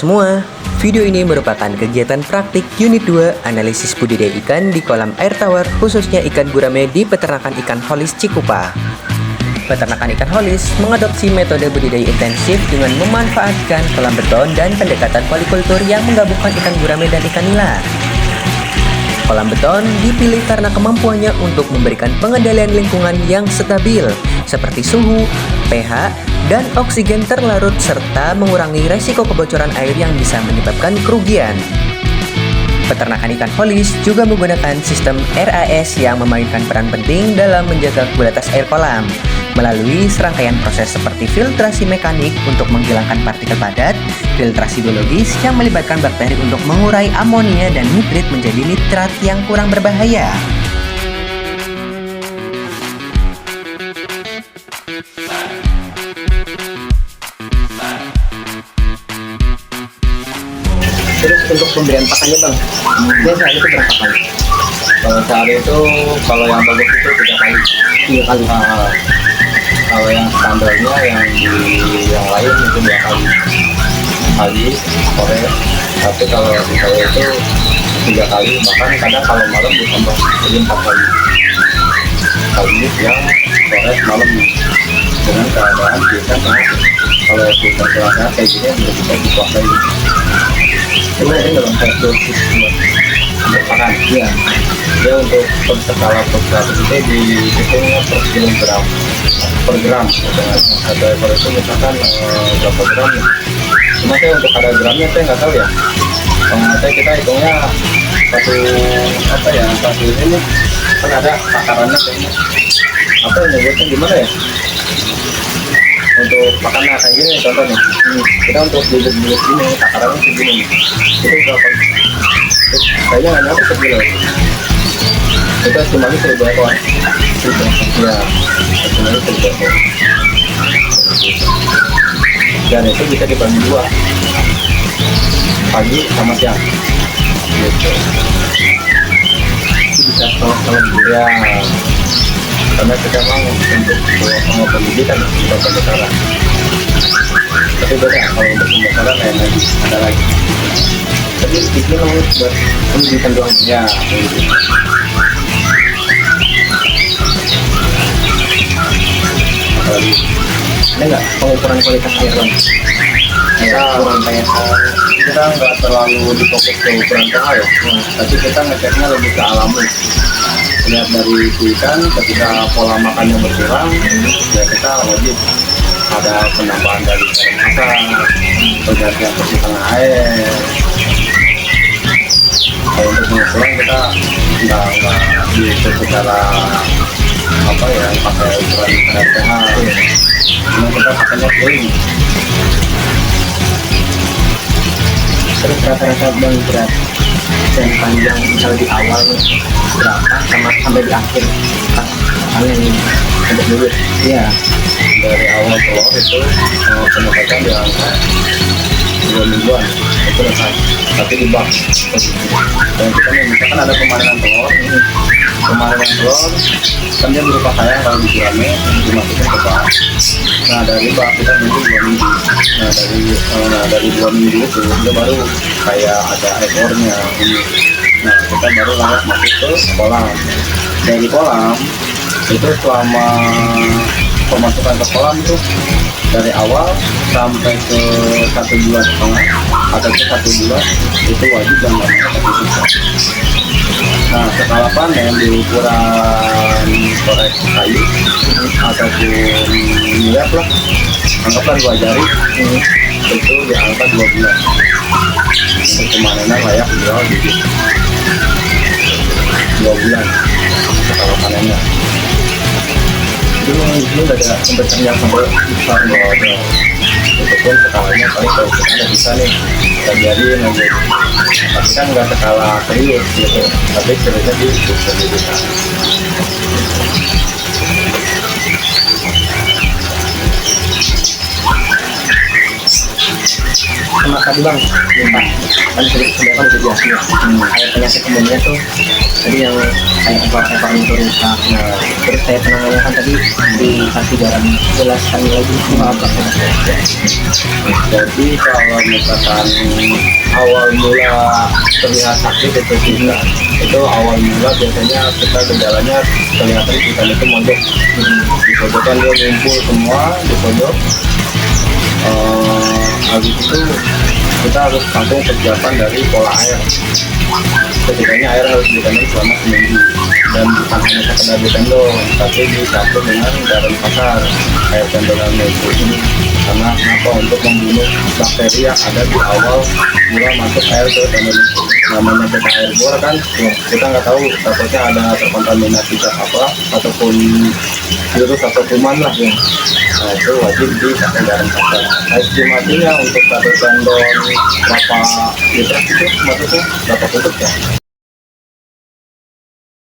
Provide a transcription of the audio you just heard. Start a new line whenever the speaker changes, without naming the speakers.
semua, video ini merupakan kegiatan praktik Unit 2 Analisis Budidaya Ikan di kolam air tawar khususnya ikan gurame di peternakan ikan holis Cikupa. Peternakan ikan holis mengadopsi metode budidaya intensif dengan memanfaatkan kolam beton dan pendekatan polikultur yang menggabungkan ikan gurame dan ikan nila. Kolam beton dipilih karena kemampuannya untuk memberikan pengendalian lingkungan yang stabil seperti suhu, pH, dan oksigen terlarut serta mengurangi resiko kebocoran air yang bisa menyebabkan kerugian. Peternakan ikan holis juga menggunakan sistem RAS yang memainkan peran penting dalam menjaga kualitas air kolam melalui serangkaian proses seperti filtrasi mekanik untuk menghilangkan partikel padat, filtrasi biologis yang melibatkan bakteri untuk mengurai amonia dan nitrit menjadi nitrat yang kurang berbahaya.
Terus untuk pemberian pakannya bang, biasa itu berapa kali?
Kalau sehari itu kalau yang bagus itu 3 kali.
3 kali.
Kalau yang standarnya yang di yang lain itu 2 kali. Pagi, sore. Tapi kalau di saya itu 3 kali. Bahkan kadang kalau malam ditambah jadi 4 kali. Pagi, siang, sore, malam. Dengan keadaan kita kalau kita puasa kayak gini belum bisa dikuasai.
Cuma ini dalam satu sistem
Untuk makan,
ya.
dia untuk skala per 100 itu dihitungnya per kilogram per gram. Ada ekor itu misalkan berapa gram ya. Cuma saya untuk kadar gramnya saya nggak tahu ya. Saya kita hitungnya satu ini kan ada takarannya kayaknya. Apa yang nyebutnya gimana ya? Untuk makannya kayak gini contoh nih. Kita untuk bibit-bibit ini takarannya segini. Itu berapa? Kayaknya nggak nyampe sekilo. Itu estimasi 1.000 ekor. Ya, estimasi 1.000 ekor. Dan itu bisa dibagi 2, pagi sama siang. Gitu.
Itu bisa kalau
Ya, karena kita mau untuk sama pendidikan kita pembekalan. Tapi beda kalau untuk pembekalan lain lagi, ada lagi.
tapi itu namanya buat pendidikan doang.
Ya, apalagi
Ada nggak pengukuran kualitas air bang?
kita
Ukuran kayak
kita nggak terlalu difokus ke ukuran pH ya, tapi kita ngeceknya lebih ke alami. Lihat dari ikan ketika pola makannya berkurang, ya kita wajib ada penambahan dari makan, pergantian porsi tengah air. Kalau untuk pengukuran kita nggak bisa secara pakai ukuran kadar pH. Cuma kita pakainya clean.
terus rata-rata bang berat dan panjang misalnya di awal berapa sama sampai di akhir pas panen ini ada dulu. Iya.
Dari awal telur itu penetapan di angka 2 mingguan itu udah tapi di bak. Dan kita nih misalkan ada pemanenan telur kan dia berupa sayang kalau di gurame dimasukin ke bak. Nah dari bak kita nunggu 2 minggu. Dari 2 minggu itu dia baru kayak ada ekornya ini. Nah kita baru langsung masuk ke kolam. Dari kolam itu selama pemasukan ke kolam itu dari awal sampai ke 1,5 bulan atau ke 1 bulan itu wajib yang namanya sertifikat. Nah skala panen di ukuran korek kayu ataupun niat lah, anggaplah 2 jari itu di angka 2 bulan untuk pemanenan layak jual bibit 2 bulan skala panennya.
Dulu udah ada pemberian yang sampai besar
Kalau ada itu pun skalanya paling kalau kita ada bisa nih kita jadiin aja, tapi kan nggak skala serius gitu, tapi seriusnya di pendidikan.
sama tadi bang, minta kan sebenarnya kan udah biasa ya. Kayak penyakit umumnya tuh tadi yang kayak ekor itu rusak. Nah, terus saya penanganannya kan tadi dikasih garam, jelaskan lagi apa.
Jadi kalau misalkan awal mula terlihat sakit itu kita, itu awal mula biasanya kita gejalanya kelihatan kita itu mondok. Di pojokan dia ngumpul semua di pojok. Habis itu kita harus langsung persiapan dari pola air. Ketiganya air harus ditendang selama seminggu, dan bukan hanya sekedar ditendang, tapi dicampur dengan garam pasar, air tendangannya itu. Karena kenapa? Untuk membunuh bakteri yang ada di awal mula masuk air ke tendang itu. Namanya kita air bor kan, ya, kita nggak tahu takutnya ada terkontaminasi zat apa ataupun virus atau kuman lah ya. Nah, itu wajib dipakai garam pasar. Nah, estimasinya untuk satu tendon berapa liter itu maksudnya berapa kutub ya?